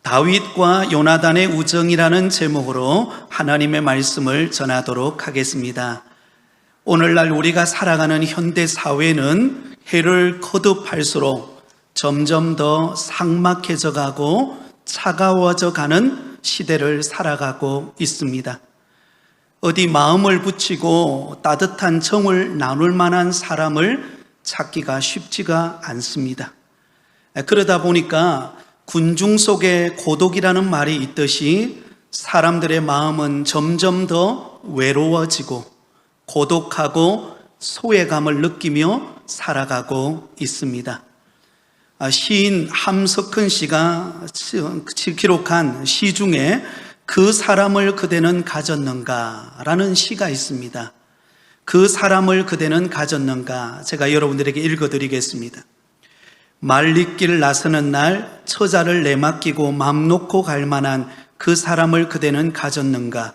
다윗과 요나단의 우정이라는 제목으로 하나님의 말씀을 전하도록 하겠습니다. 오늘날 우리가 살아가는 현대 사회는 해를 거듭할수록 점점 더 삭막해져 가고 차가워져 가는 시대를 살아가고 있습니다. 어디 마음을 붙이고 따뜻한 정을 나눌 만한 사람을 찾기가 쉽지가 않습니다. 그러다 보니까 군중 속에 고독이라는 말이 있듯이 사람들의 마음은 점점 더 외로워지고 고독하고 소외감을 느끼며 살아가고 있습니다. 시인 함석헌 씨가 기록한 시 중에 그 사람을 그대는 가졌는가 라는 시가 있습니다. 그 사람을 그대는 가졌는가, 제가 여러분들에게 읽어드리겠습니다. 말리길 나서는 날 처자를 내맡기고 맘 놓고 갈 만한 그 사람을 그대는 가졌는가.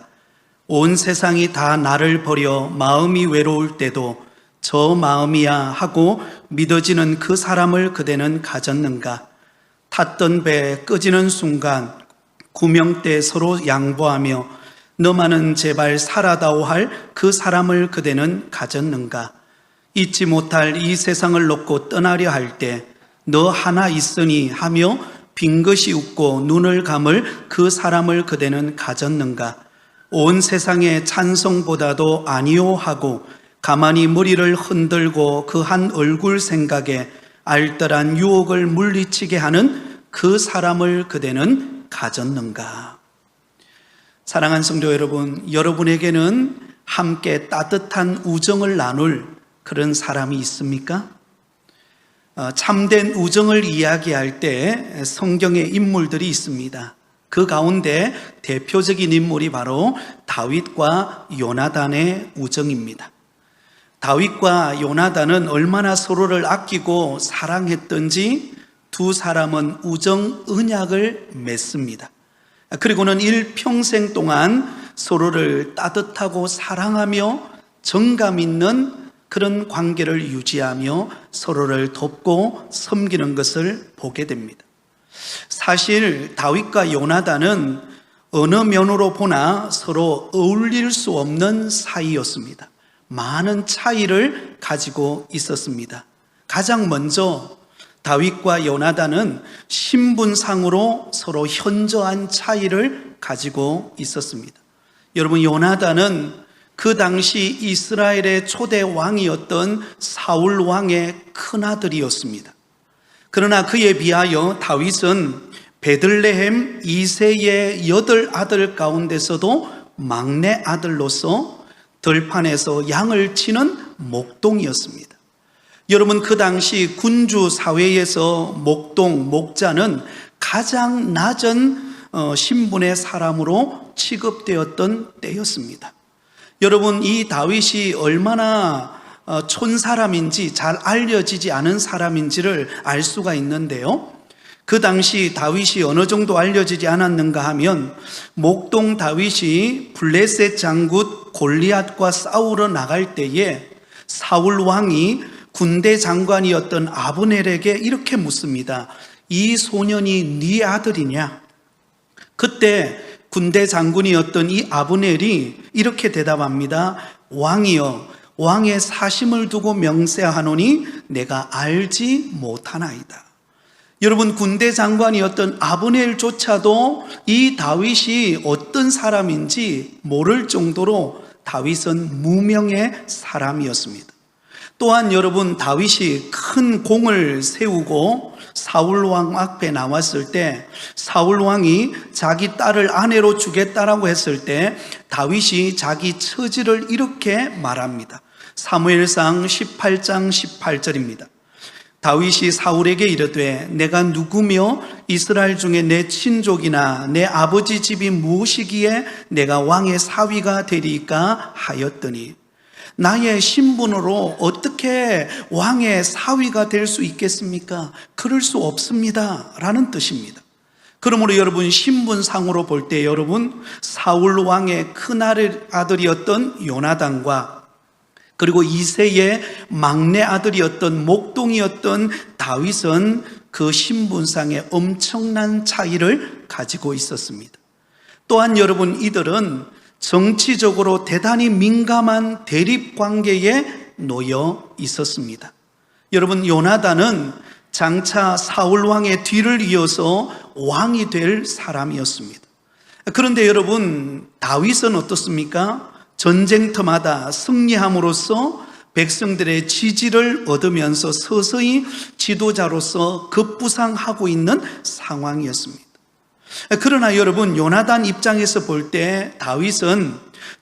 온 세상이 다 나를 버려 마음이 외로울 때도 저 마음이야 하고 믿어지는 그 사람을 그대는 가졌는가. 탔던 배 꺼지는 순간 구명대 서로 양보하며 너만은 제발 살아다오 할 그 사람을 그대는 가졌는가. 잊지 못할 이 세상을 놓고 떠나려 할 때 너 하나 있으니 하며 빙긋이 웃고 눈을 감을 그 사람을 그대는 가졌는가. 온 세상의 찬성보다도 아니오 하고 가만히 머리를 흔들고 그 한 얼굴 생각에 알뜰한 유혹을 물리치게 하는 그 사람을 그대는 가졌는가. 사랑하는 성도 여러분, 여러분에게는 함께 따뜻한 우정을 나눌 그런 사람이 있습니까? 참된 우정을 이야기할 때 성경의 인물들이 있습니다. 그 가운데 대표적인 인물이 바로 다윗과 요나단의 우정입니다. 다윗과 요나단은 얼마나 서로를 아끼고 사랑했던지 두 사람은 우정 언약을 맺습니다. 그리고는 일평생 동안 서로를 따뜻하고 사랑하며 정감 있는 그런 관계를 유지하며 서로를 돕고 섬기는 것을 보게 됩니다. 사실 다윗과 요나단은 어느 면으로 보나 서로 어울릴 수 없는 사이였습니다. 많은 차이를 가지고 있었습니다. 가장 먼저 다윗과 요나단은 신분상으로 서로 현저한 차이를 가지고 있었습니다. 여러분, 요나단은 그 당시 이스라엘의 초대 왕이었던 사울 왕의 큰아들이었습니다. 그러나 그에 비하여 다윗은 베들레헴 이새의 8아들 가운데서도 막내 아들로서 들판에서 양을 치는 목동이었습니다. 여러분, 그 당시 군주 사회에서 목동, 목자는 가장 낮은 신분의 사람으로 취급되었던 때였습니다. 여러분, 이 다윗이 얼마나 촌사람인지 잘 알려지지 않은 사람인지를 알 수가 있는데요. 그 당시 다윗이 어느 정도 알려지지 않았는가 하면 목동 다윗이 블레셋 장군 골리앗과 싸우러 나갈 때에 사울 왕이 군대 장관이었던 아브넬에게 이렇게 묻습니다. 이 소년이 네 아들이냐? 그때 군대 장군이었던 이 아브넬이 이렇게 대답합니다. 왕이여, 왕의 사심을 두고 명세하노니 내가 알지 못하나이다. 여러분, 군대 장관이었던 아브넬조차도 이 다윗이 어떤 사람인지 모를 정도로 다윗은 무명의 사람이었습니다. 또한 여러분, 다윗이 큰 공을 세우고 사울왕 앞에 나왔을 때 사울왕이 자기 딸을 아내로 주겠다라고 했을 때 다윗이 자기 처지를 이렇게 말합니다. 사무엘상 18장 18절입니다. 다윗이 사울에게 이르되 내가 누구며 이스라엘 중에 내 친족이나 내 아버지 집이 무엇이기에 내가 왕의 사위가 되리까 하였더니 나의 신분으로 어떻게 왕의 사위가 될 수 있겠습니까? 그럴 수 없습니다 라는 뜻입니다. 그러므로 여러분, 신분상으로 볼 때 여러분, 사울 왕의 큰아들이었던 요나단과 그리고 이새의 막내 아들이었던 목동이었던 다윗은 그 신분상의 엄청난 차이를 가지고 있었습니다. 또한 여러분, 이들은 정치적으로 대단히 민감한 대립 관계에 놓여 있었습니다. 여러분, 요나단은 장차 사울 왕의 뒤를 이어서 왕이 될 사람이었습니다. 그런데 여러분, 다윗은 어떻습니까? 전쟁터마다 승리함으로써 백성들의 지지를 얻으면서 서서히 지도자로서 급부상하고 있는 상황이었습니다. 그러나 여러분, 요나단 입장에서 볼 때 다윗은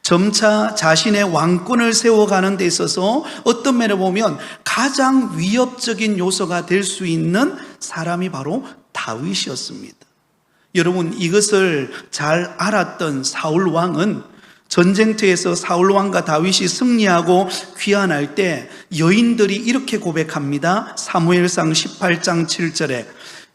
점차 자신의 왕권을 세워가는 데 있어서 어떤 면에 보면 가장 위협적인 요소가 될 수 있는 사람이 바로 다윗이었습니다. 여러분, 이것을 잘 알았던 사울 왕은 전쟁터에서 사울 왕과 다윗이 승리하고 귀환할 때 여인들이 이렇게 고백합니다. 사무엘상 18장 7절에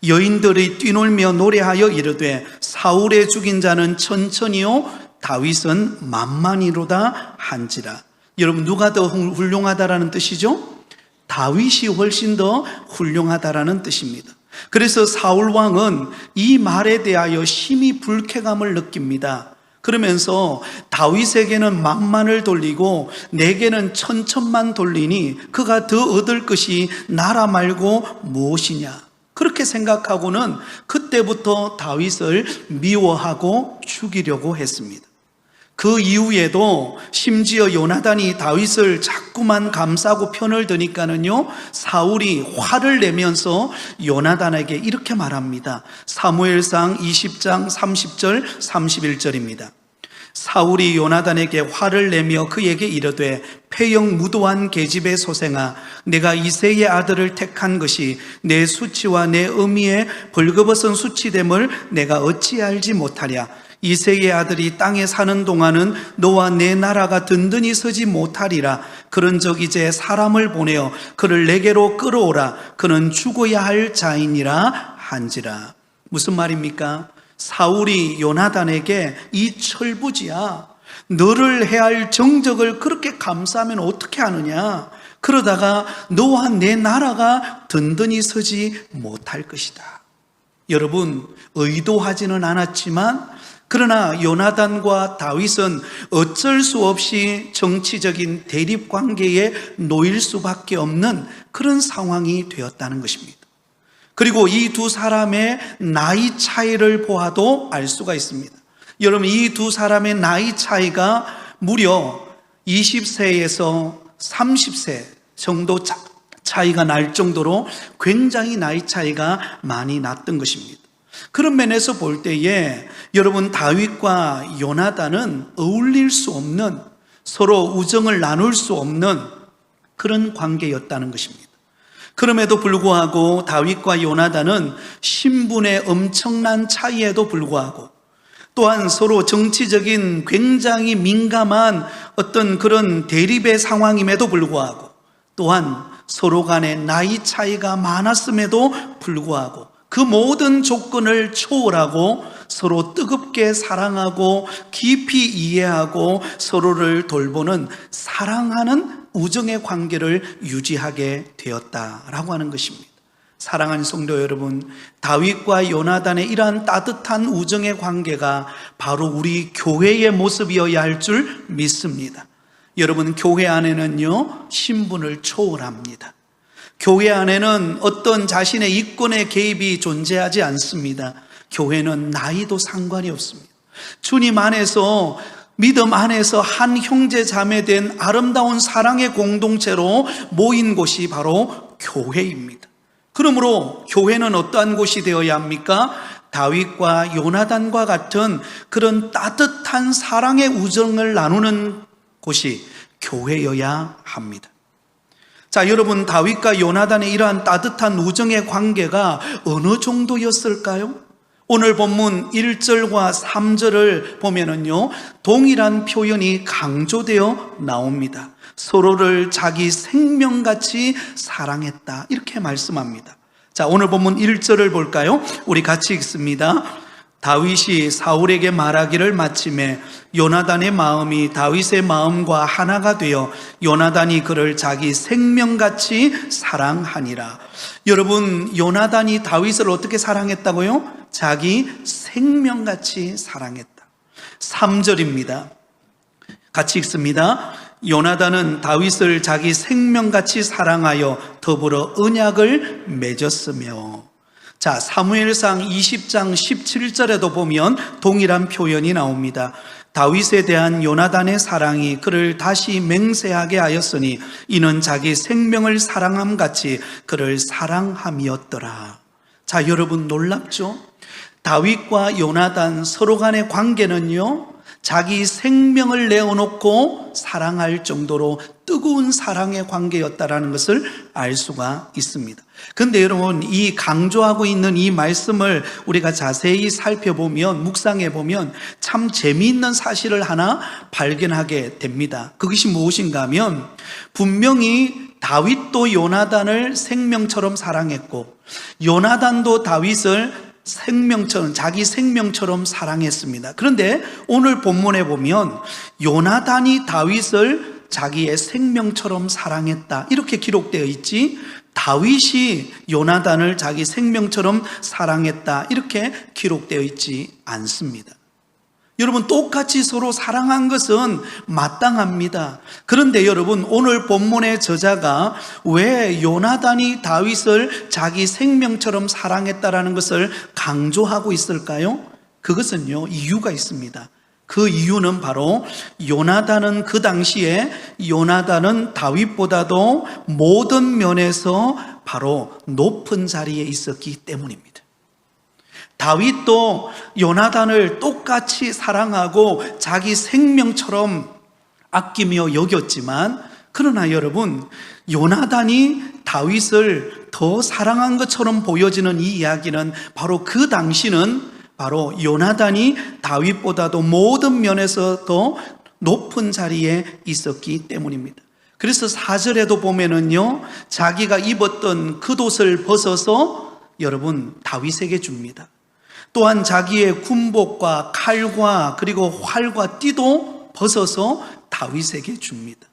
여인들이 뛰놀며 노래하여 이르되 사울의 죽인 자는 천천히요 다윗은 만만히로다 한지라. 여러분, 누가 더 훌륭하다라는 뜻이죠? 다윗이 훨씬 더 훌륭하다라는 뜻입니다. 그래서 사울 왕은 이 말에 대하여 심히 불쾌감을 느낍니다. 그러면서 다윗에게는 만만을 돌리고 내게는 천천만 돌리니 그가 더 얻을 것이 나라 말고 무엇이냐, 그렇게 생각하고는 그때부터 다윗을 미워하고 죽이려고 했습니다. 그 이후에도 심지어 요나단이 다윗을 자꾸만 감싸고 편을 드니까는요, 사울이 화를 내면서 요나단에게 이렇게 말합니다. 사무엘상 20장 30절 31절입니다. 사울이 요나단에게 화를 내며 그에게 이르되 폐역 무도한 계집의 소생아, 내가 이새의 아들을 택한 것이 내 수치와 내 어미의 벌거벗은 수치됨을 내가 어찌 알지 못하랴. 이새의 아들이 땅에 사는 동안은 너와 내 나라가 든든히 서지 못하리라. 그런즉 이제 사람을 보내어 그를 내게로 끌어오라. 그는 죽어야 할 자이니라 한지라. 무슨 말입니까? 사울이 요나단에게 이 철부지야, 너를 해야 할 정적을 그렇게 감싸면 어떻게 하느냐, 그러다가 너와 내 나라가 든든히 서지 못할 것이다. 여러분, 의도하지는 않았지만 그러나 요나단과 다윗은 어쩔 수 없이 정치적인 대립 관계에 놓일 수밖에 없는 그런 상황이 되었다는 것입니다. 그리고 이 두 사람의 나이 차이를 보아도 알 수가 있습니다. 여러분, 이 두 사람의 나이 차이가 무려 20세에서 30세 정도 차이가 날 정도로 굉장히 나이 차이가 많이 났던 것입니다. 그런 면에서 볼 때에 여러분, 다윗과 요나단은 어울릴 수 없는, 서로 우정을 나눌 수 없는 그런 관계였다는 것입니다. 그럼에도 불구하고 다윗과 요나단은 신분의 엄청난 차이에도 불구하고 또한 서로 정치적인 굉장히 민감한 어떤 그런 대립의 상황임에도 불구하고 또한 서로 간의 나이 차이가 많았음에도 불구하고 그 모든 조건을 초월하고 서로 뜨겁게 사랑하고 깊이 이해하고 서로를 돌보는 사랑하는 우정의 관계를 유지하게 되었다라고 하는 것입니다. 사랑하는 성도 여러분, 다윗과 요나단의 이러한 따뜻한 우정의 관계가 바로 우리 교회의 모습이어야 할 줄 믿습니다. 여러분, 교회 안에는요, 신분을 초월합니다. 교회 안에는 어떤 자신의 이권의 개입이 존재하지 않습니다. 교회는 나이도 상관이 없습니다. 주님 안에서, 믿음 안에서 한 형제 자매 된 아름다운 사랑의 공동체로 모인 곳이 바로 교회입니다. 그러므로 교회는 어떠한 곳이 되어야 합니까? 다윗과 요나단과 같은 그런 따뜻한 사랑의 우정을 나누는 곳이 교회여야 합니다. 자, 여러분, 다윗과 요나단의 이러한 따뜻한 우정의 관계가 어느 정도였을까요? 오늘 본문 1절과 3절을 보면은요, 동일한 표현이 강조되어 나옵니다. 서로를 자기 생명같이 사랑했다, 이렇게 말씀합니다. 자, 오늘 본문 1절을 볼까요? 우리 같이 읽습니다. 다윗이 사울에게 말하기를 마침에 요나단의 마음이 다윗의 마음과 하나가 되어 요나단이 그를 자기 생명같이 사랑하니라. 여러분, 요나단이 다윗을 어떻게 사랑했다고요? 자기 생명같이 사랑했다. 3절입니다. 같이 읽습니다. 요나단은 다윗을 자기 생명같이 사랑하여 더불어 언약을 맺었으며. 자, 사무엘상 20장 17절에도 보면 동일한 표현이 나옵니다. 다윗에 대한 요나단의 사랑이 그를 다시 맹세하게 하였으니 이는 자기 생명을 사랑함 같이 그를 사랑함이었더라. 자, 여러분 놀랍죠? 다윗과 요나단 서로 간의 관계는요, 자기 생명을 내어놓고 사랑할 정도로 뜨거운 사랑의 관계였다라는 것을 알 수가 있습니다. 그런데 여러분, 이 강조하고 있는 이 말씀을 우리가 자세히 살펴보면, 묵상해 보면 참 재미있는 사실을 하나 발견하게 됩니다. 그것이 무엇인가 하면, 분명히 다윗도 요나단을 생명처럼 사랑했고 요나단도 다윗을 생명처럼, 자기 생명처럼 사랑했습니다. 그런데 오늘 본문에 보면 요나단이 다윗을 자기의 생명처럼 사랑했다 이렇게 기록되어 있지, 다윗이 요나단을 자기 생명처럼 사랑했다 이렇게 기록되어 있지 않습니다. 여러분, 똑같이 서로 사랑한 것은 마땅합니다. 그런데 여러분, 오늘 본문의 저자가 왜 요나단이 다윗을 자기 생명처럼 사랑했다라는 것을 강조하고 있을까요? 그것은요, 이유가 있습니다. 그 이유는 바로 요나단은 그 당시에 요나단은 다윗보다도 모든 면에서 바로 높은 자리에 있었기 때문입니다. 다윗도 요나단을 똑같이 사랑하고 자기 생명처럼 아끼며 여겼지만, 그러나 여러분, 요나단이 다윗을 더 사랑한 것처럼 보여지는 이 이야기는 바로 그 당시는 바로 요나단이 다윗보다도 모든 면에서 더 높은 자리에 있었기 때문입니다. 그래서 4절에도 보면은요, 자기가 입었던 겉옷을 벗어서 여러분 다윗에게 줍니다. 또한 자기의 군복과 칼과 그리고 활과 띠도 벗어서 다윗에게 줍니다.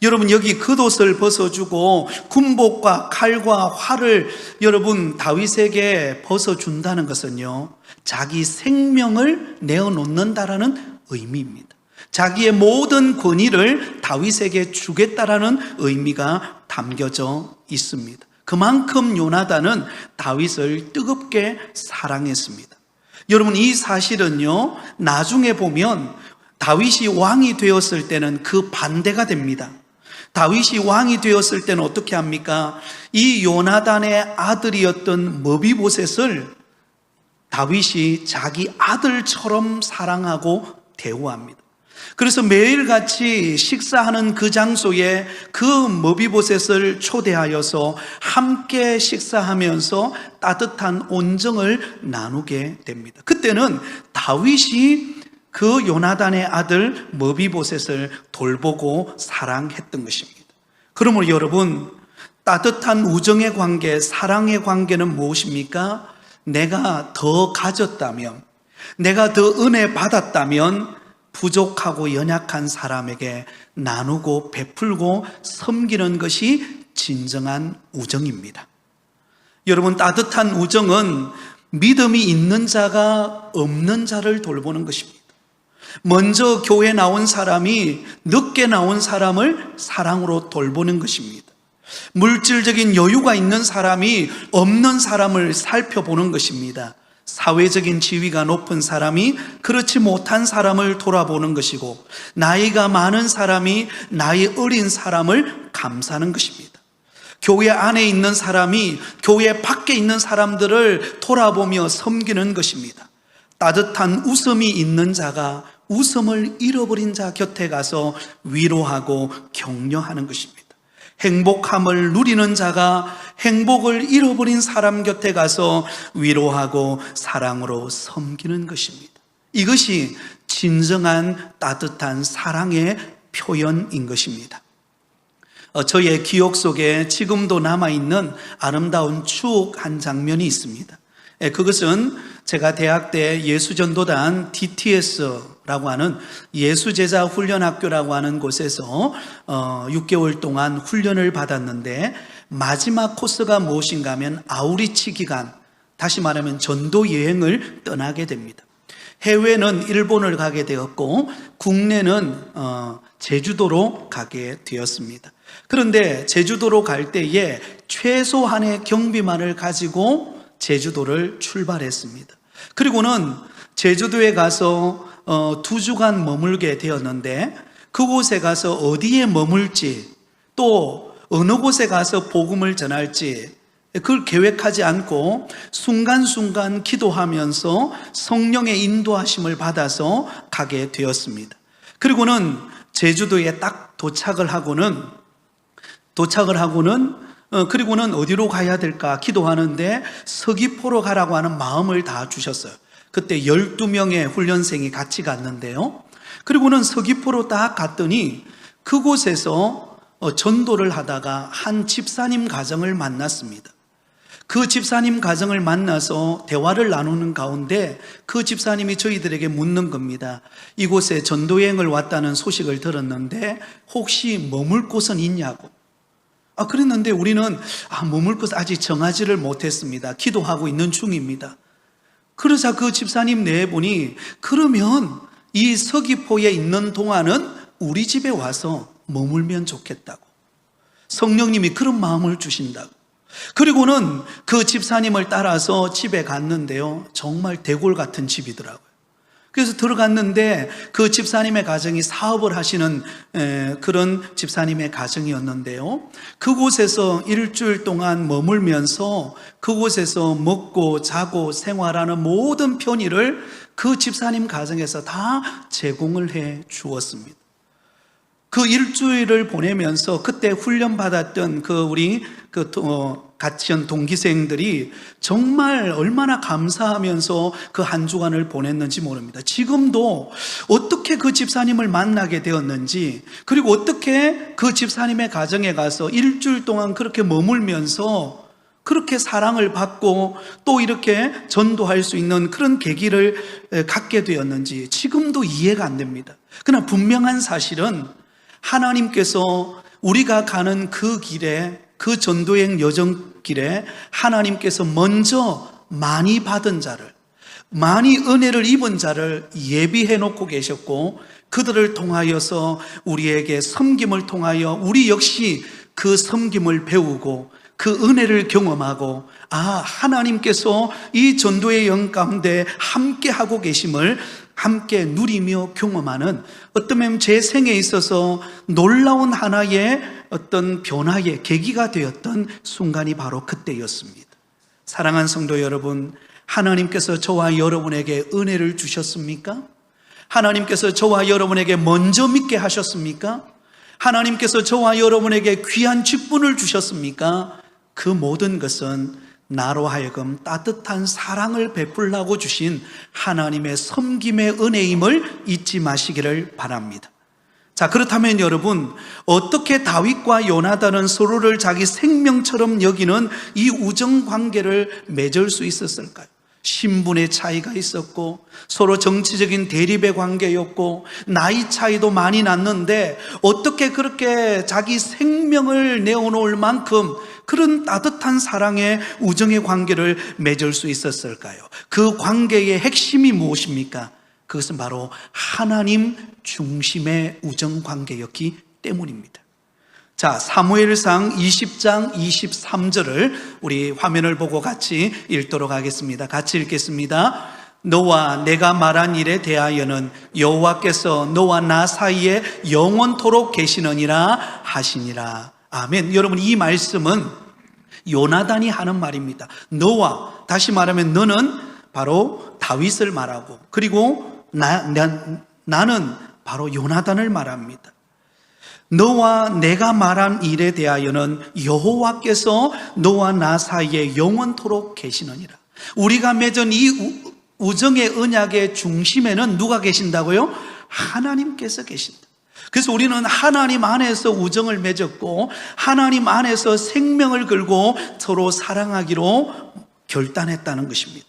여러분, 여기 겉옷을 벗어주고 군복과 칼과 활을 여러분 다윗에게 벗어준다는 것은요, 자기 생명을 내어놓는다라는 의미입니다. 자기의 모든 권위를 다윗에게 주겠다라는 의미가 담겨져 있습니다. 그만큼 요나단은 다윗을 뜨겁게 사랑했습니다. 여러분, 이 사실은요, 나중에 보면 다윗이 왕이 되었을 때는 그 반대가 됩니다. 다윗이 왕이 되었을 때는 어떻게 합니까? 이 요나단의 아들이었던 머비보셋을 다윗이 자기 아들처럼 사랑하고 대우합니다. 그래서 매일같이 식사하는 그 장소에 그 머비보셋을 초대하여서 함께 식사하면서 따뜻한 온정을 나누게 됩니다. 그때는 다윗이 그 요나단의 아들 머비보셋을 돌보고 사랑했던 것입니다. 그러므로 여러분, 따뜻한 우정의 관계, 사랑의 관계는 무엇입니까? 내가 더 가졌다면, 내가 더 은혜 받았다면 부족하고 연약한 사람에게 나누고 베풀고 섬기는 것이 진정한 우정입니다. 여러분, 따뜻한 우정은 믿음이 있는 자가 없는 자를 돌보는 것입니다. 먼저 교회 나온 사람이 늦게 나온 사람을 사랑으로 돌보는 것입니다. 물질적인 여유가 있는 사람이 없는 사람을 살펴보는 것입니다. 사회적인 지위가 높은 사람이 그렇지 못한 사람을 돌아보는 것이고, 나이가 많은 사람이 나이 어린 사람을 감싸는 것입니다. 교회 안에 있는 사람이 교회 밖에 있는 사람들을 돌아보며 섬기는 것입니다. 따뜻한 웃음이 있는 자가 웃음을 잃어버린 자 곁에 가서 위로하고 격려하는 것입니다. 행복함을 누리는 자가 행복을 잃어버린 사람 곁에 가서 위로하고 사랑으로 섬기는 것입니다. 이것이 진정한 따뜻한 사랑의 표현인 것입니다. 저의 기억 속에 지금도 남아있는 아름다운 추억 한 장면이 있습니다. 그것은 제가 대학 때 예수전도단 DTS라고 하는 예수제자 훈련학교라고 하는 곳에서 6개월 동안 훈련을 받았는데, 마지막 코스가 무엇인가 하면 아우리치 기간, 다시 말하면 전도 여행을 떠나게 됩니다. 해외는 일본을 가게 되었고 국내는 제주도로 가게 되었습니다. 그런데 제주도로 갈 때에 최소한의 경비만을 가지고 제주도를 출발했습니다. 그리고는 제주도에 가서 2주간 머물게 되었는데, 그곳에 가서 어디에 머물지, 또 어느 곳에 가서 복음을 전할지 그걸 계획하지 않고 순간순간 기도하면서 성령의 인도하심을 받아서 가게 되었습니다. 그리고는 제주도에 딱 도착을 하고는 그리고는 어디로 가야 될까 기도하는데 서귀포로 가라고 하는 마음을 다 주셨어요. 그때 12명의 훈련생이 같이 갔는데요. 그리고는 서귀포로 딱 갔더니 그곳에서 전도를 하다가 한 집사님 가정을 만났습니다. 그 집사님 가정을 만나서 대화를 나누는 가운데 그 집사님이 저희들에게 묻는 겁니다. 이곳에 전도여행을 왔다는 소식을 들었는데 혹시 머물 곳은 있냐고. 그랬는데 우리는 머물 곳 아직 정하지를 못했습니다. 기도하고 있는 중입니다. 그러자 그 집사님 네 분이 그러면 이 서귀포에 있는 동안은 우리 집에 와서 머물면 좋겠다고, 성령님이 그런 마음을 주신다고. 그리고는 그 집사님을 따라서 집에 갔는데요, 정말 대골 같은 집이더라고요. 그래서 들어갔는데 그 집사님의 가정이 사업을 하시는 그런 집사님의 가정이었는데요, 그곳에서 일주일 동안 머물면서 그곳에서 먹고 자고 생활하는 모든 편의를 그 집사님 가정에서 다 제공을 해 주었습니다. 그 일주일을 보내면서 그때 훈련받았던 우리 같이 온 동기생들이 정말 얼마나 감사하면서 그 한 주간을 보냈는지 모릅니다. 지금도 어떻게 그 집사님을 만나게 되었는지, 그리고 어떻게 그 집사님의 가정에 가서 일주일 동안 그렇게 머물면서 그렇게 사랑을 받고 또 이렇게 전도할 수 있는 그런 계기를 갖게 되었는지 지금도 이해가 안 됩니다. 그러나 분명한 사실은 하나님께서 우리가 가는 그 길에, 그 전도행 여정길에 하나님께서 먼저 많이 받은 자를, 많이 은혜를 입은 자를 예비해 놓고 계셨고, 그들을 통하여서 우리에게 섬김을 통하여 우리 역시 그 섬김을 배우고 그 은혜를 경험하고, 하나님께서 이 전도의 영 가운데 함께 하고 계심을 함께 누리며 경험하는, 어쩌면 제 생에 있어서 놀라운 하나의 어떤 변화의 계기가 되었던 순간이 바로 그때였습니다. 사랑하는 성도 여러분, 하나님께서 저와 여러분에게 은혜를 주셨습니까? 하나님께서 저와 여러분에게 먼저 믿게 하셨습니까? 하나님께서 저와 여러분에게 귀한 직분을 주셨습니까? 그 모든 것은 나로 하여금 따뜻한 사랑을 베풀라고 주신 하나님의 섬김의 은혜임을 잊지 마시기를 바랍니다. 자, 그렇다면 여러분, 어떻게 다윗과 요나단은 서로를 자기 생명처럼 여기는 이 우정 관계를 맺을 수 있었을까요? 신분의 차이가 있었고 서로 정치적인 대립의 관계였고 나이 차이도 많이 났는데 어떻게 그렇게 자기 생명을 내어놓을 만큼 그런 따뜻한 사랑의 우정의 관계를 맺을 수 있었을까요? 그 관계의 핵심이 무엇입니까? 그것은 바로 하나님 중심의 우정 관계였기 때문입니다. 자, 사무엘상 20장 23절을 우리 화면을 보고 같이 읽도록 하겠습니다. 같이 읽겠습니다. 너와 내가 말한 일에 대하여는 여호와께서 너와 나 사이에 영원토록 계시느니라 하시니라. 아멘. 여러분, 이 말씀은 요나단이 하는 말입니다. 너와, 다시 말하면 너는 바로 다윗을 말하고, 그리고 나는 바로 요나단을 말합니다. 너와 내가 말한 일에 대하여는 여호와께서 너와 나 사이에 영원토록 계시느니라. 우리가 맺은 이 우정의 언약의 중심에는 누가 계신다고요? 하나님께서 계신다. 그래서 우리는 하나님 안에서 우정을 맺었고 하나님 안에서 생명을 걸고 서로 사랑하기로 결단했다는 것입니다.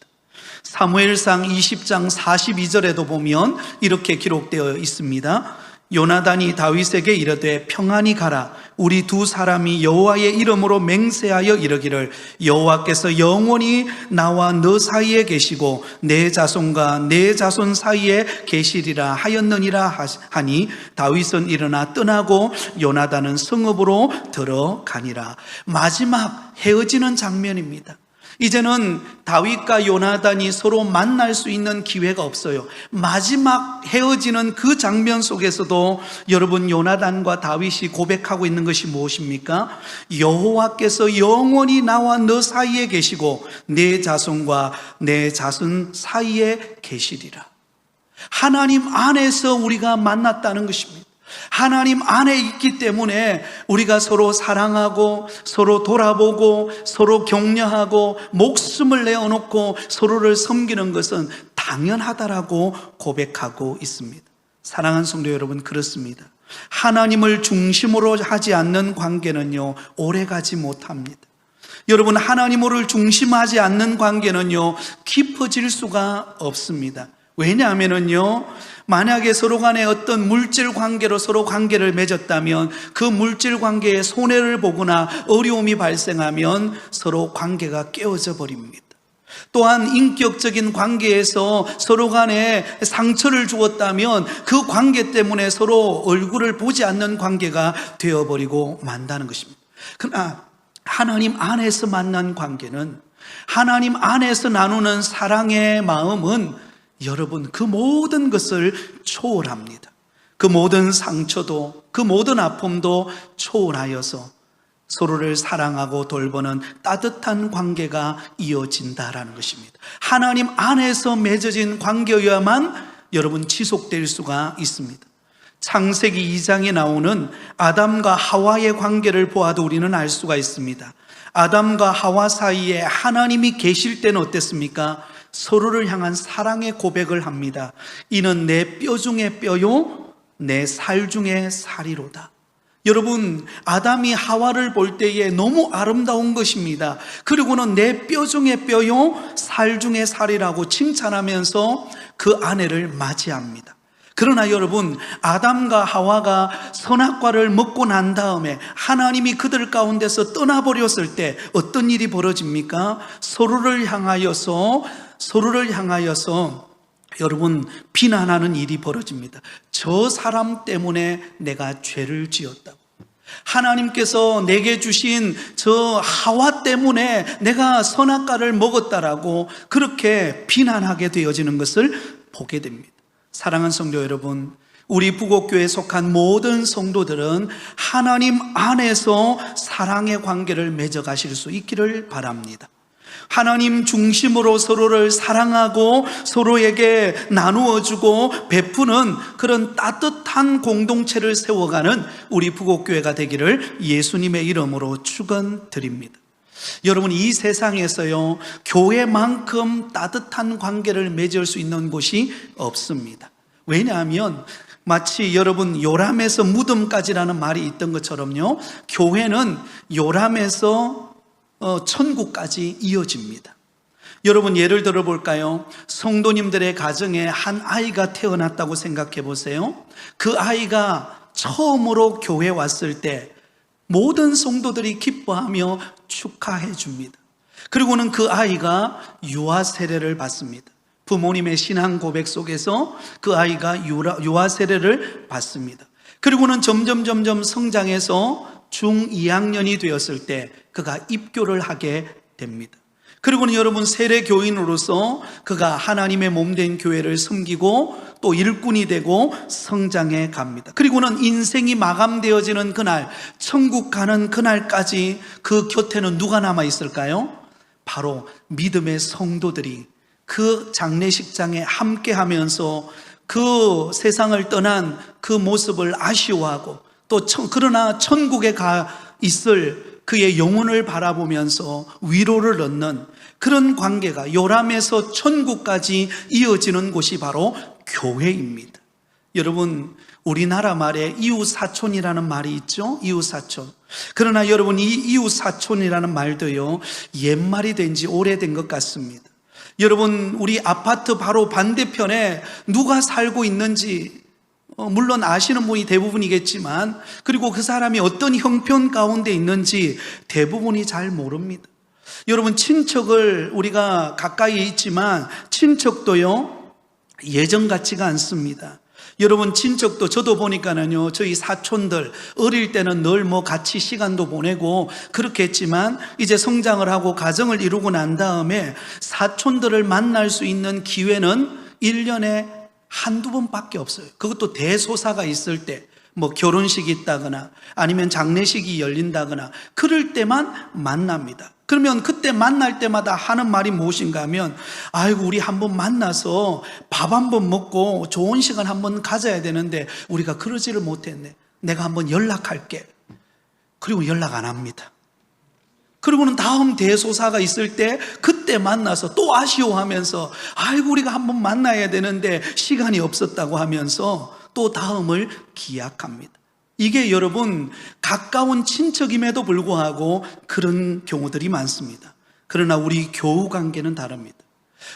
사무엘상 20장 42절에도 보면 이렇게 기록되어 있습니다. 요나단이 다윗에게 이르되 평안히 가라. 우리 두 사람이 여호와의 이름으로 맹세하여 이르기를 여호와께서 영원히 나와 너 사이에 계시고 내 자손과 내 자손 사이에 계시리라 하였느니라 하니 다윗은 일어나 떠나고 요나단은 성읍으로 들어가니라. 마지막 헤어지는 장면입니다. 이제는 다윗과 요나단이 서로 만날 수 있는 기회가 없어요. 마지막 헤어지는 그 장면 속에서도 여러분, 요나단과 다윗이 고백하고 있는 것이 무엇입니까? 여호와께서 영원히 나와 너 사이에 계시고 내 자손과 내 자손 사이에 계시리라. 하나님 안에서 우리가 만났다는 것입니다. 하나님 안에 있기 때문에 우리가 서로 사랑하고 서로 돌아보고 서로 격려하고 목숨을 내어놓고 서로를 섬기는 것은 당연하다라고 고백하고 있습니다. 사랑하는 성도 여러분, 그렇습니다. 하나님을 중심으로 하지 않는 관계는요, 오래가지 못합니다. 여러분, 하나님을 중심하지 않는 관계는요, 깊어질 수가 없습니다. 왜냐하면요, 만약에 서로 간에 어떤 물질 관계로 서로 관계를 맺었다면 그 물질 관계에 손해를 보거나 어려움이 발생하면 서로 관계가 깨어져 버립니다. 또한 인격적인 관계에서 서로 간에 상처를 주었다면 그 관계 때문에 서로 얼굴을 보지 않는 관계가 되어버리고 만다는 것입니다. 그러나 하나님 안에서 만난 관계는, 하나님 안에서 나누는 사랑의 마음은 여러분, 그 모든 것을 초월합니다. 그 모든 상처도, 그 모든 아픔도 초월하여서 서로를 사랑하고 돌보는 따뜻한 관계가 이어진다라는 것입니다. 하나님 안에서 맺어진 관계여야만 여러분 지속될 수가 있습니다. 창세기 2장에 나오는 아담과 하와의 관계를 보아도 우리는 알 수가 있습니다. 아담과 하와 사이에 하나님이 계실 때는 어땠습니까? 서로를 향한 사랑의 고백을 합니다. 이는 내 뼈 중에 뼈요 내 살 중에 살이로다. 여러분, 아담이 하와를 볼 때에 너무 아름다운 것입니다. 그리고는 내 뼈 중에 뼈요 살 중에 살이라고 칭찬하면서 그 아내를 맞이합니다. 그러나 여러분, 아담과 하와가 선악과를 먹고 난 다음에 하나님이 그들 가운데서 떠나버렸을 때 어떤 일이 벌어집니까? 서로를 향하여서 여러분, 비난하는 일이 벌어집니다. 저 사람 때문에 내가 죄를 지었다고, 하나님께서 내게 주신 저 하와 때문에 내가 선악과를 먹었다라고 그렇게 비난하게 되어지는 것을 보게 됩니다. 사랑하는 성도 여러분, 우리 부곡교회에 속한 모든 성도들은 하나님 안에서 사랑의 관계를 맺어가실 수 있기를 바랍니다. 하나님 중심으로 서로를 사랑하고 서로에게 나누어주고 베푸는 그런 따뜻한 공동체를 세워가는 우리 부곡교회가 되기를 예수님의 이름으로 축원드립니다. 여러분, 이 세상에서요, 교회만큼 따뜻한 관계를 맺을 수 있는 곳이 없습니다. 왜냐하면 마치 여러분, 요람에서 무덤까지라는 말이 있던 것처럼요, 교회는 요람에서 천국까지 이어집니다. 여러분, 예를 들어 볼까요? 성도님들의 가정에 한 아이가 태어났다고 생각해 보세요. 그 아이가 처음으로 교회 왔을 때 모든 성도들이 기뻐하며 축하해 줍니다. 그리고는 그 아이가 유아 세례를 받습니다. 부모님의 신앙 고백 속에서 그 아이가 유아 세례를 받습니다. 그리고는 점점 성장해서 중 2학년이 되었을 때 그가 입교를 하게 됩니다. 그리고는 여러분, 세례교인으로서 그가 하나님의 몸된 교회를 섬기고 또 일꾼이 되고 성장해 갑니다. 그리고는 인생이 마감되어지는 그날, 천국 가는 그날까지 그 곁에는 누가 남아 있을까요? 바로 믿음의 성도들이 그 장례식장에 함께 하면서 그 세상을 떠난 그 모습을 아쉬워하고 또 그러나 천국에 가 있을 그의 영혼을 바라보면서 위로를 얻는 그런 관계가 요람에서 천국까지 이어지는 곳이 바로 교회입니다. 여러분, 우리나라 말에 이웃사촌이라는 말이 있죠? 이웃사촌. 그러나 여러분, 이 이웃사촌이라는 말도요, 옛말이 된 지 오래된 것 같습니다. 여러분, 우리 아파트 바로 반대편에 누가 살고 있는지 물론 아시는 분이 대부분이겠지만, 그리고 그 사람이 어떤 형편 가운데 있는지 대부분이 잘 모릅니다. 여러분, 친척을 우리가 가까이 있지만 친척도요 예전 같지가 않습니다. 여러분, 친척도 저도 보니까는요, 저희 사촌들 어릴 때는 늘 같이 시간도 보내고 그렇게 했지만, 이제 성장을 하고 가정을 이루고 난 다음에 사촌들을 만날 수 있는 기회는 1년에 한두 번밖에 없어요. 그것도 대소사가 있을 때, 결혼식이 있다거나 아니면 장례식이 열린다거나 그럴 때만 만납니다. 그러면 그때 만날 때마다 하는 말이 무엇인가 하면, 아이고, 우리 한번 만나서 밥 한번 먹고 좋은 시간 한번 가져야 되는데 우리가 그러지를 못했네. 내가 한번 연락할게. 그리고 연락 안 합니다. 그리고는 다음 대소사가 있을 때 그때 만나서 또 아쉬워하면서, 아이고, 우리가 한번 만나야 되는데 시간이 없었다고 하면서 또 다음을 기약합니다. 이게 여러분, 가까운 친척임에도 불구하고 그런 경우들이 많습니다. 그러나 우리 교우 관계는 다릅니다.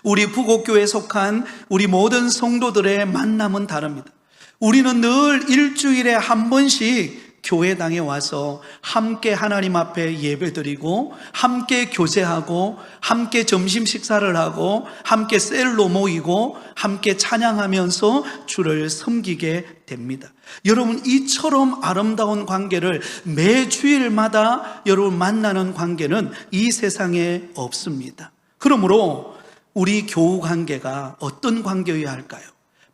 우리 부곡교회에 속한 우리 모든 성도들의 만남은 다릅니다. 우리는 늘 일주일에 한 번씩 교회당에 와서 함께 하나님 앞에 예배드리고, 함께 교제하고, 함께 점심 식사를 하고, 함께 셀로 모이고, 함께 찬양하면서 주를 섬기게 됩니다. 여러분, 이처럼 아름다운 관계를 매주일마다 여러분 만나는 관계는 이 세상에 없습니다. 그러므로 우리 교우 관계가 어떤 관계여야 할까요?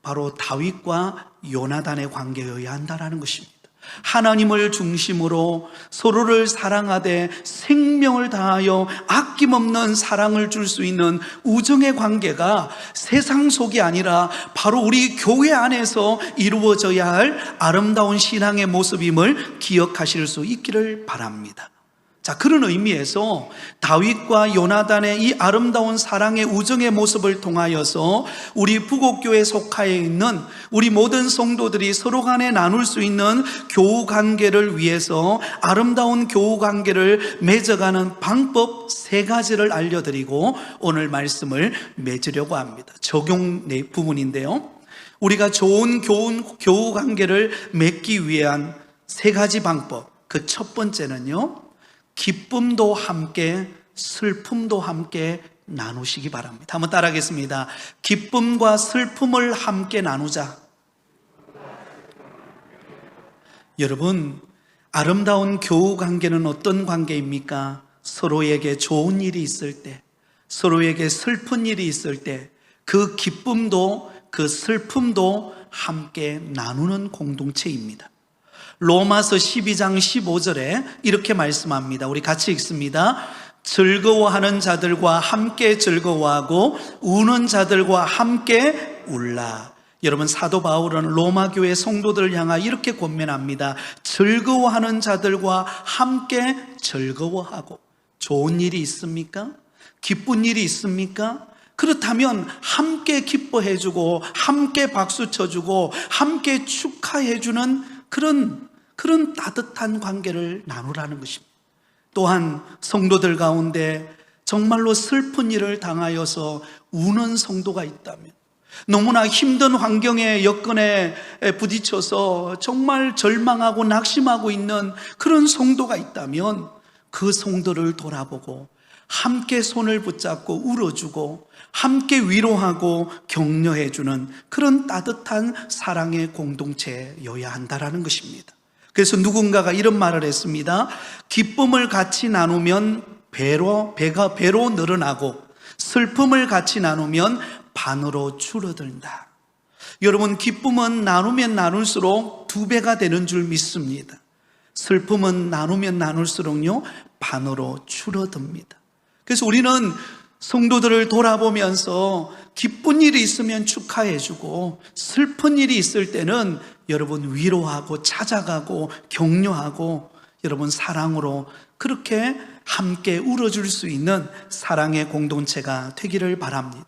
바로 다윗과 요나단의 관계여야 한다는 것입니다. 하나님을 중심으로 서로를 사랑하되 생명을 다하여 아낌없는 사랑을 줄 수 있는 우정의 관계가 세상 속이 아니라 바로 우리 교회 안에서 이루어져야 할 아름다운 신앙의 모습임을 기억하실 수 있기를 바랍니다. 자, 그런 의미에서 다윗과 요나단의 이 아름다운 사랑의 우정의 모습을 통하여서 우리 부곡교회에 속하여 있는 우리 모든 성도들이 서로 간에 나눌 수 있는 교우 관계를 위해서 아름다운 교우 관계를 맺어가는 방법 3가지를 알려드리고 오늘 말씀을 맺으려고 합니다. 적용 부분인데요, 우리가 좋은 교우 관계를 맺기 위한 3가지 방법, 그 첫 번째는요, 기쁨도 함께 슬픔도 함께 나누시기 바랍니다. 한번 따라하겠습니다. 기쁨과 슬픔을 함께 나누자. 여러분, 아름다운 교우 관계는 어떤 관계입니까? 서로에게 좋은 일이 있을 때, 서로에게 슬픈 일이 있을 때 그 기쁨도 그 슬픔도 함께 나누는 공동체입니다. 로마서 12장 15절에 이렇게 말씀합니다. 우리 같이 읽습니다. 즐거워하는 자들과 함께 즐거워하고 우는 자들과 함께 울라. 여러분, 사도 바울은 로마 교회 성도들을 향하여 이렇게 권면합니다. 즐거워하는 자들과 함께 즐거워하고. 좋은 일이 있습니까? 기쁜 일이 있습니까? 그렇다면 함께 기뻐해주고 함께 박수 쳐주고 함께 축하해주는 그런 따뜻한 관계를 나누라는 것입니다. 또한 성도들 가운데 정말로 슬픈 일을 당하여서 우는 성도가 있다면, 너무나 힘든 환경의 여건에 부딪혀서 정말 절망하고 낙심하고 있는 그런 성도가 있다면 그 성도를 돌아보고 함께 손을 붙잡고 울어주고 함께 위로하고 격려해주는 그런 따뜻한 사랑의 공동체여야 한다는 것입니다. 그래서 누군가가 이런 말을 했습니다. 기쁨을 같이 나누면 배가 배로 늘어나고 슬픔을 같이 나누면 반으로 줄어든다. 여러분, 기쁨은 나누면 나눌수록 2배가 되는 줄 믿습니다. 슬픔은 나누면 나눌수록요 반으로 줄어듭니다. 그래서 우리는 성도들을 돌아보면서 기쁜 일이 있으면 축하해주고 슬픈 일이 있을 때는 여러분 위로하고 찾아가고 격려하고 여러분 사랑으로 그렇게 함께 울어줄 수 있는 사랑의 공동체가 되기를 바랍니다.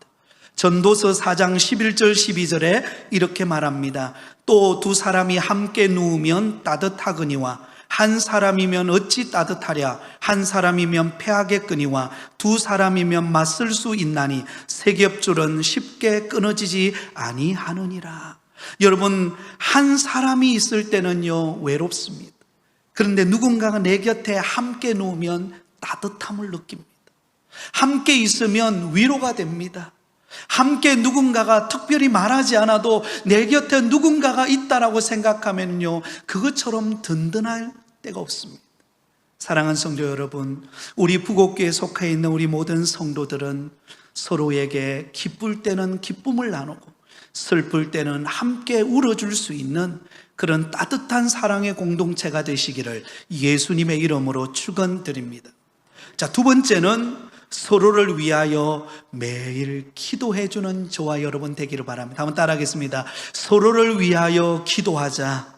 전도서 4장 11절 12절에 이렇게 말합니다. 또 2 사람이 함께 누우면 따뜻하거니와 한 사람이면 어찌 따뜻하랴. 한 사람이면 패하겠거니와 두 사람이면 맞설 수 있나니 세 겹줄은 쉽게 끊어지지 아니하느니라. 여러분, 한 사람이 있을 때는요 외롭습니다. 그런데 누군가가 내 곁에 함께 누우면 따뜻함을 느낍니다. 함께 있으면 위로가 됩니다. 함께 누군가가 특별히 말하지 않아도 내 곁에 누군가가 있다라고 생각하면요 그것처럼 든든할 데가 없습니다. 사랑하는 성도 여러분, 우리 부곡교에 속해 있는 우리 모든 성도들은 서로에게 기쁠 때는 기쁨을 나누고 슬플 때는 함께 울어줄 수 있는 그런 따뜻한 사랑의 공동체가 되시기를 예수님의 이름으로 축원드립니다. 자, 두 번째는 서로를 위하여 매일 기도해주는 저와 여러분 되기를 바랍니다. 한번 따라하겠습니다. 서로를 위하여 기도하자.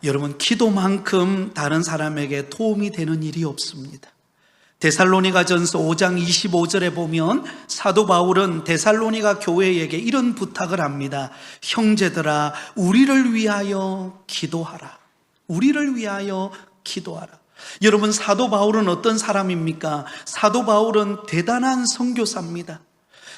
여러분, 기도만큼 다른 사람에게 도움이 되는 일이 없습니다. 데살로니가전서 5장 25절에 보면 사도 바울은 데살로니가 교회에게 이런 부탁을 합니다. 형제들아, 우리를 위하여 기도하라. 우리를 위하여 기도하라. 여러분, 사도 바울은 어떤 사람입니까? 사도 바울은 대단한 선교사입니다.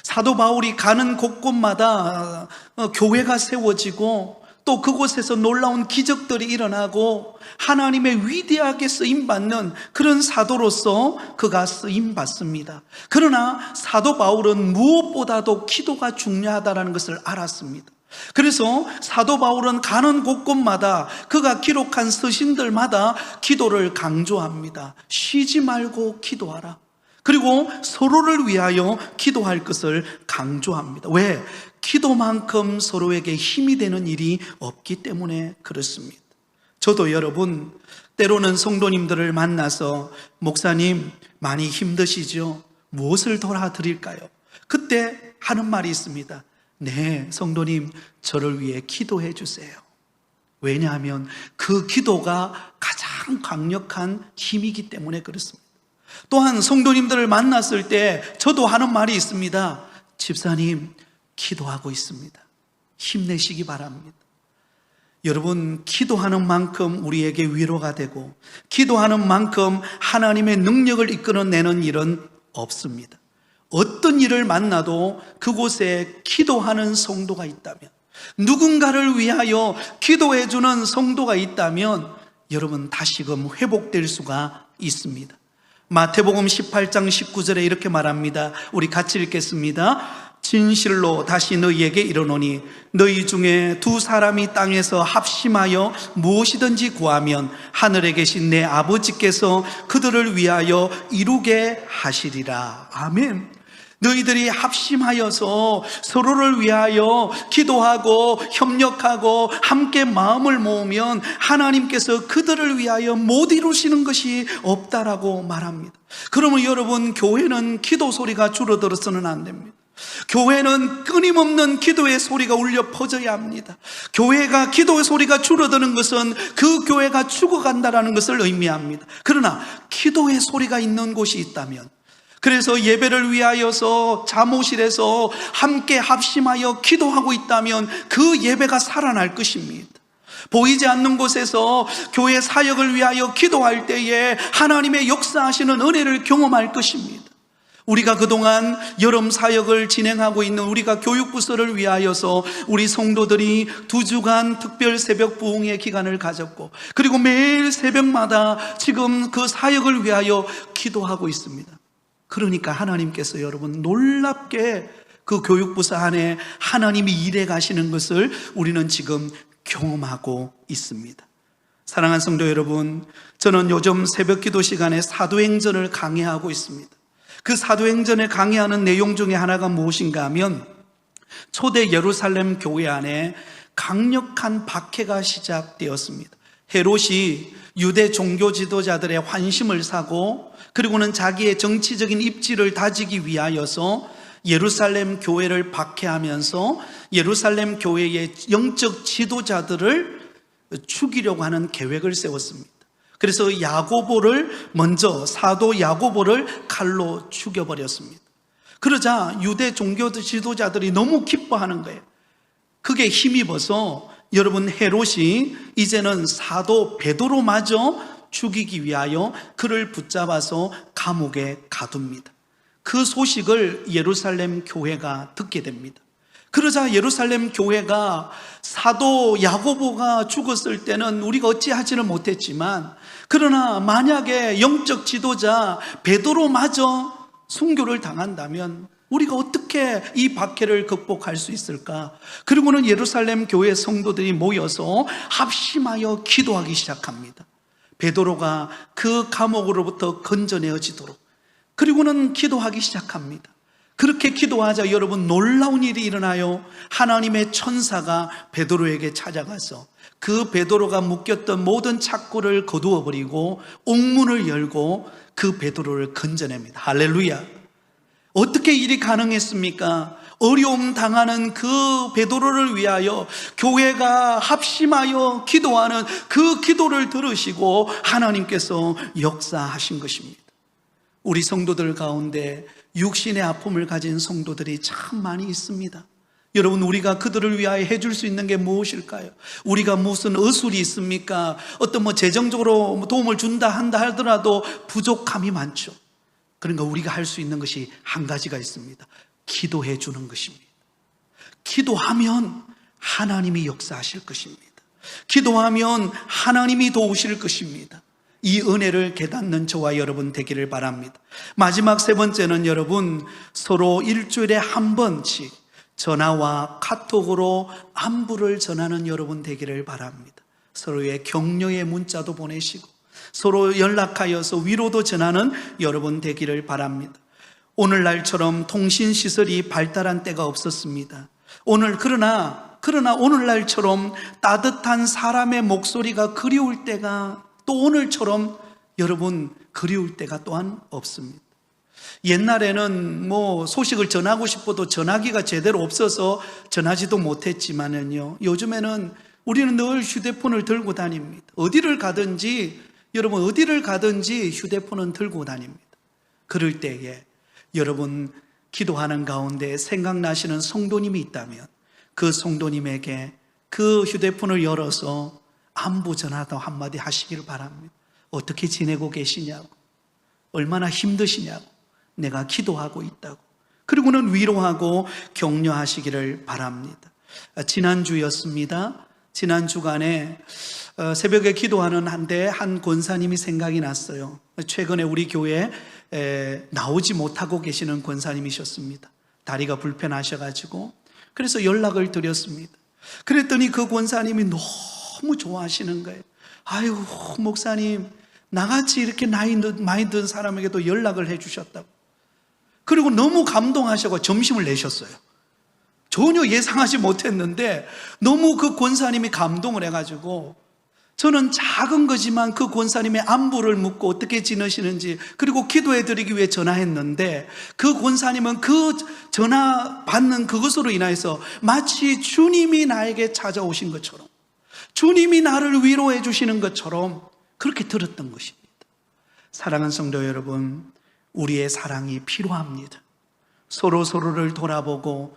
사도 바울이 가는 곳곳마다 교회가 세워지고 또 그곳에서 놀라운 기적들이 일어나고 하나님의 위대하게 쓰임받는 그런 사도로서 그가 쓰임받습니다. 그러나 사도 바울은 무엇보다도 기도가 중요하다는 것을 알았습니다. 그래서 사도 바울은 가는 곳곳마다 그가 기록한 서신들마다 기도를 강조합니다. 쉬지 말고 기도하라. 그리고 서로를 위하여 기도할 것을 강조합니다. 왜? 기도만큼 서로에게 힘이 되는 일이 없기 때문에 그렇습니다. 저도 여러분, 때로는 성도님들을 만나서 목사님 많이 힘드시죠? 무엇을 도와드릴까요? 그때 하는 말이 있습니다. 네, 성도님, 저를 위해 기도해 주세요. 왜냐하면 그 기도가 가장 강력한 힘이기 때문에 그렇습니다. 또한 성도님들을 만났을 때 저도 하는 말이 있습니다. 집사님, 기도하고 있습니다. 힘내시기 바랍니다. 여러분, 기도하는 만큼 우리에게 위로가 되고 기도하는 만큼 하나님의 능력을 이끌어내는 일은 없습니다. 어떤 일을 만나도 그곳에 기도하는 성도가 있다면, 누군가를 위하여 기도해주는 성도가 있다면 여러분 다시금 회복될 수가 있습니다. 마태복음 18장 19절에 이렇게 말합니다. 우리 같이 읽겠습니다. 진실로 다시 너희에게 이르노니 너희 중에 두 사람이 땅에서 합심하여 무엇이든지 구하면 하늘에 계신 내 아버지께서 그들을 위하여 이루게 하시리라. 아멘. 너희들이 합심하여서 서로를 위하여 기도하고 협력하고 함께 마음을 모으면 하나님께서 그들을 위하여 못 이루시는 것이 없다라고 말합니다. 그러면 여러분, 교회는 기도 소리가 줄어들어서는 안 됩니다. 교회는 끊임없는 기도의 소리가 울려 퍼져야 합니다. 교회가 기도의 소리가 줄어드는 것은 그 교회가 죽어간다는 것을 의미합니다. 그러나 기도의 소리가 있는 곳이 있다면, 그래서 예배를 위하여서 잠옷실에서 함께 합심하여 기도하고 있다면 그 예배가 살아날 것입니다. 보이지 않는 곳에서 교회 사역을 위하여 기도할 때에 하나님의 역사하시는 은혜를 경험할 것입니다. 우리가 그동안 여름 사역을 진행하고 있는 우리가 교육부서를 위하여서 우리 성도들이 2주간 특별 새벽 부흥의 기간을 가졌고, 그리고 매일 새벽마다 지금 그 사역을 위하여 기도하고 있습니다. 그러니까 하나님께서 여러분 놀랍게 그 교육부서 안에 하나님이 일해 가시는 것을 우리는 지금 경험하고 있습니다. 사랑하는 성도 여러분, 저는 요즘 새벽 기도 시간에 사도행전을 강해하고 있습니다. 그 사도행전에 강의하는 내용 중에 하나가 무엇인가 하면 초대 예루살렘 교회 안에 강력한 박해가 시작되었습니다. 헤롯이 유대 종교 지도자들의 환심을 사고 그리고는 자기의 정치적인 입지를 다지기 위하여서 예루살렘 교회를 박해하면서 예루살렘 교회의 영적 지도자들을 죽이려고 하는 계획을 세웠습니다. 그래서 야고보를 먼저 사도 야고보를 칼로 죽여버렸습니다. 그러자 유대 종교 지도자들이 너무 기뻐하는 거예요. 그게 힘입어서 여러분, 헤롯이 이제는 사도 베드로마저 죽이기 위하여 그를 붙잡아서 감옥에 가둡니다. 그 소식을 예루살렘 교회가 듣게 됩니다. 그러자 예루살렘 교회가 사도 야고보가 죽었을 때는 우리가 어찌하지는 못했지만, 그러나 만약에 영적 지도자 베드로마저 순교를 당한다면 우리가 어떻게 이 박해를 극복할 수 있을까? 그리고는 예루살렘 교회 성도들이 모여서 합심하여 기도하기 시작합니다. 베드로가 그 감옥으로부터 건져내어지도록. 그리고는 기도하기 시작합니다. 그렇게 기도하자 여러분, 놀라운 일이 일어나요. 하나님의 천사가 베드로에게 찾아가서 그 베드로가 묶였던 모든 착고를 거두어 버리고 옥문을 열고 그 베드로를 건져냅니다. 할렐루야. 어떻게 일이 가능했습니까? 어려움 당하는 그 베드로를 위하여 교회가 합심하여 기도하는 그 기도를 들으시고 하나님께서 역사하신 것입니다. 우리 성도들 가운데 육신의 아픔을 가진 성도들이 참 많이 있습니다. 여러분, 우리가 그들을 위하여 해줄 수 있는 게 무엇일까요? 우리가 무슨 의술이 있습니까? 어떤 재정적으로 도움을 준다 한다 하더라도 부족함이 많죠. 그러니까 우리가 할 수 있는 것이 한 가지가 있습니다. 기도해 주는 것입니다. 기도하면 하나님이 역사하실 것입니다. 기도하면 하나님이 도우실 것입니다. 이 은혜를 깨닫는 저와 여러분 되기를 바랍니다. 마지막 세 번째는 여러분, 서로 일주일에 한 번씩 전화와 카톡으로 안부를 전하는 여러분 되기를 바랍니다. 서로의 격려의 문자도 보내시고 서로 연락하여서 위로도 전하는 여러분 되기를 바랍니다. 오늘날처럼 통신시설이 발달한 때가 없었습니다. 그러나 오늘날처럼 따뜻한 사람의 목소리가 그리울 때가 또 오늘처럼 여러분 그리울 때가 또한 없습니다. 옛날에는 소식을 전하고 싶어도 전화기가 제대로 없어서 전하지도 못했지만은요, 요즘에는 우리는 늘 휴대폰을 들고 다닙니다. 어디를 가든지 휴대폰은 들고 다닙니다. 그럴 때에 여러분 기도하는 가운데 생각나시는 성도님이 있다면 그 성도님에게 그 휴대폰을 열어서 안부 전화도 한마디 하시길 바랍니다. 어떻게 지내고 계시냐고, 얼마나 힘드시냐고, 내가 기도하고 있다고, 그리고는 위로하고 격려하시기를 바랍니다. 지난주였습니다. 지난 주간에 새벽에 기도하는 한데 한 권사님이 생각이 났어요. 최근에 우리 교회에 나오지 못하고 계시는 권사님이셨습니다. 다리가 불편하셔가지고. 그래서 연락을 드렸습니다. 그랬더니 그 권사님이 너무 좋아하시는 거예요. 아유, 목사님, 나같이 이렇게 나이 많이 든 사람에게도 연락을 해주셨다고. 그리고 너무 감동하셔서 점심을 내셨어요. 전혀 예상하지 못했는데 너무 그 권사님이 감동을 해가지고, 저는 작은 거지만 그 권사님의 안부를 묻고 어떻게 지내시는지, 그리고 기도해드리기 위해 전화했는데 그 권사님은 그 전화 받는 그것으로 인해서 마치 주님이 나에게 찾아오신 것처럼, 주님이 나를 위로해 주시는 것처럼 그렇게 들었던 것입니다. 사랑하는 성도 여러분, 우리의 사랑이 필요합니다. 서로를 돌아보고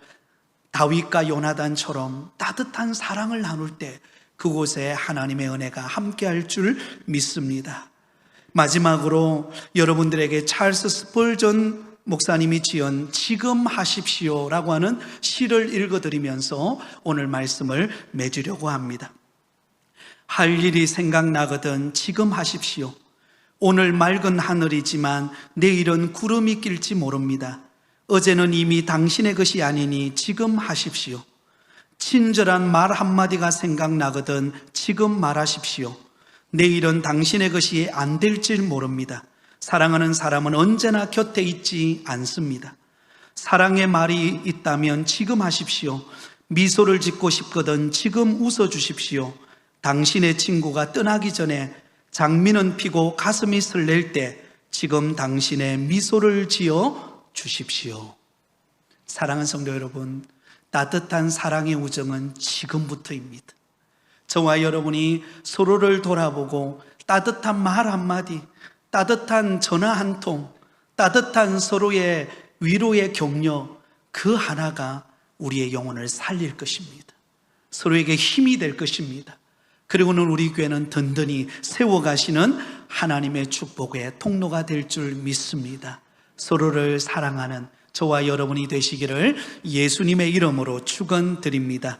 다윗과 요나단처럼 따뜻한 사랑을 나눌 때 그곳에 하나님의 은혜가 함께할 줄 믿습니다. 마지막으로 여러분들에게 찰스 스펄전 목사님이 지은 지금 하십시오라고 하는 시를 읽어드리면서 오늘 말씀을 맺으려고 합니다. 할 일이 생각나거든 지금 하십시오. 오늘 맑은 하늘이지만 내일은 구름이 낄지 모릅니다. 어제는 이미 당신의 것이 아니니 지금 하십시오. 친절한 말 한마디가 생각나거든 지금 말하십시오. 내일은 당신의 것이 안 될지 모릅니다. 사랑하는 사람은 언제나 곁에 있지 않습니다. 사랑의 말이 있다면 지금 하십시오. 미소를 짓고 싶거든 지금 웃어주십시오. 당신의 친구가 떠나기 전에 장미는 피고 가슴이 설렐 때 지금 당신의 미소를 지어 주십시오. 사랑하는 성도 여러분, 따뜻한 사랑의 우정은 지금부터입니다. 저와 여러분이 서로를 돌아보고 따뜻한 말 한마디, 따뜻한 전화 한 통, 따뜻한 서로의 위로의 격려, 그 하나가 우리의 영혼을 살릴 것입니다. 서로에게 힘이 될 것입니다. 그리고는 우리 교회는 든든히 세워가시는 하나님의 축복의 통로가 될 줄 믿습니다. 서로를 사랑하는 저와 여러분이 되시기를 예수님의 이름으로 축원드립니다.